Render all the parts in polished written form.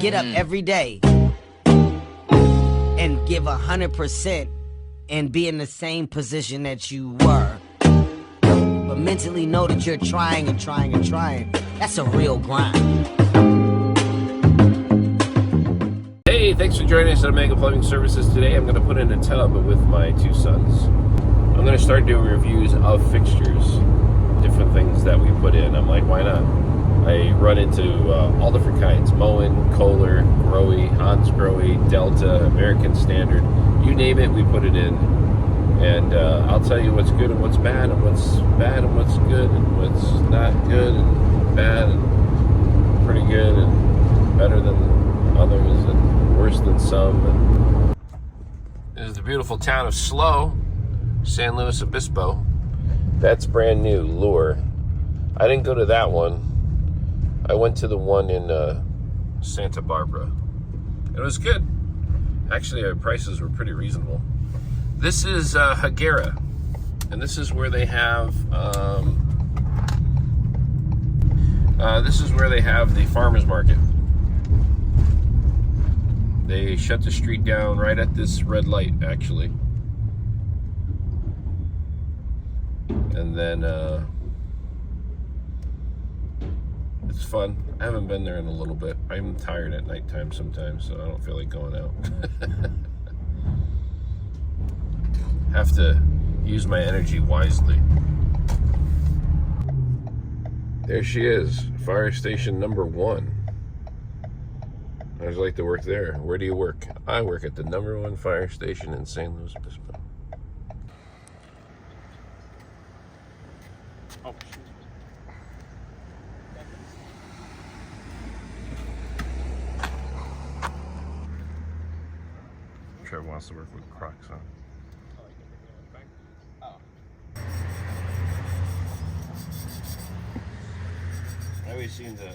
get up every day and give 100% and be in the same position that you were, but mentally know that you're trying and trying and trying, that's a real grind. Hey, thanks for joining us at Omega Plumbing Services. Today I'm going to put in a tub with my two sons. I'm going to start doing reviews of fixtures, different things that we put in. I'm like, why not? I run into all different kinds: Moen, Kohler, Grohe, Hans Grohe, Delta, American Standard. You name it, we put it in. And I'll tell you what's good and what's bad, and what's bad and what's good, and what's not good and bad and pretty good and better than others and worse than some. And this is the beautiful town of SLO, San Luis Obispo. That's brand new, Lure. I didn't go to that one. I went to the one in Santa Barbara. It was good. Actually, our prices were pretty reasonable. This is Higuera, and this is where they have the farmers market. They shut the street down right at this red light, actually. And then it's fun. I haven't been there in a little bit. I'm tired at nighttime sometimes, so I don't feel like going out. Have to use my energy wisely. There she is, fire station number 1. I'd like to work there. Where do you work? I work at the #1 fire station in San Luis Obispo. Oh, shoot. Trevor wants to work with Crocs on. I always seen the.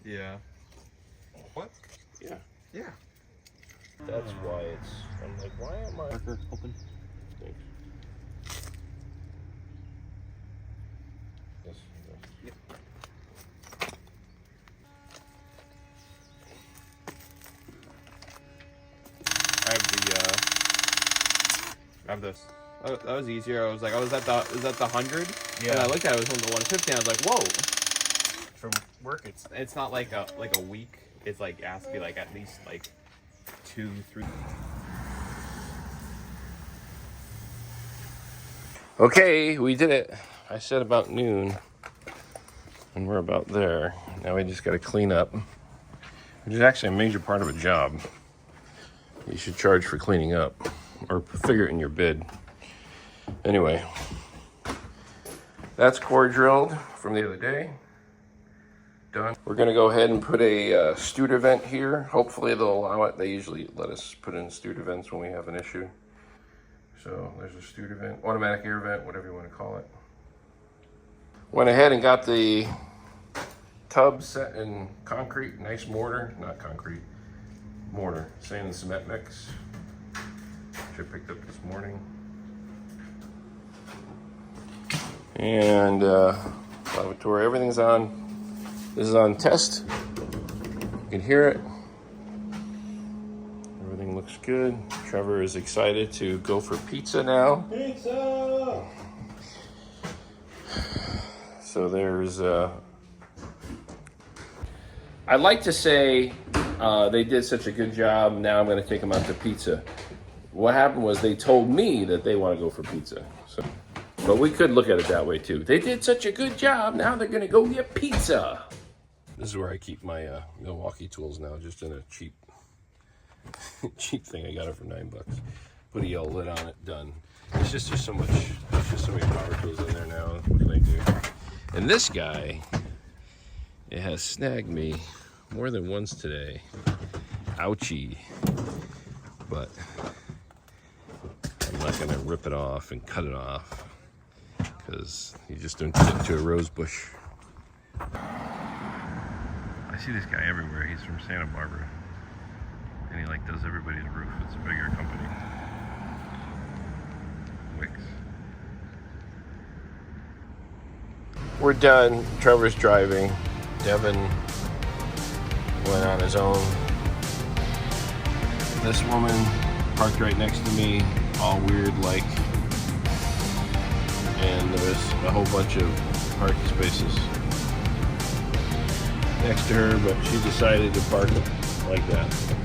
Yeah. What? Yeah. Yeah. That's why it's. I'm like, why am I? Marker open. Thanks. Yes. Yep. I have this. Oh, that was easier. I was like, was that the 100? Yeah. And I looked at it, it was on the 150, and I was like, whoa. From work, it's not like a week. It's like, it has to be like at least like 2, 3. Okay, we did it. I said about noon, and we're about there. Now we just got to clean up, which is actually a major part of a job. You should charge for cleaning up, or figure it in your bid. Anyway, that's core drilled from the other day. Done. We're going to go ahead and put a Studer vent here. Hopefully they'll allow it. They usually let us put in Studer vents when we have an issue. So there's a Studer vent, automatic air vent, whatever you want to call it. Went ahead and got the tub set in concrete, nice mortar, not concrete, mortar, sand and cement mix, which I picked up this morning. And lavatory, everything's on. This is on test. You can hear it. Everything looks good. Trevor is excited to go for pizza now. Pizza! So there's I'd like to say they did such a good job, now I'm going to take them out to pizza. What happened was they told me that they want to go for pizza. So, but we could look at it that way too. They did such a good job, now they're going to go get pizza. This is where I keep my Milwaukee tools now, just in a cheap thing. I got it for $9. Put a yellow lid on it, done. It's just there's so many power tools in there now. What can I do? And this guy, it has snagged me more than once today. Ouchie. But I'm not gonna rip it off and cut it off, because you just don't get into a rose bush. I see this guy everywhere. He's from Santa Barbara, and he like does everybody's roof. It's a bigger company. Wicks. we're done. Trevor's driving. Devin went on his own. This woman parked right next to me, all weird like, and there was a whole bunch of parking spaces next to her, but she decided to park like that.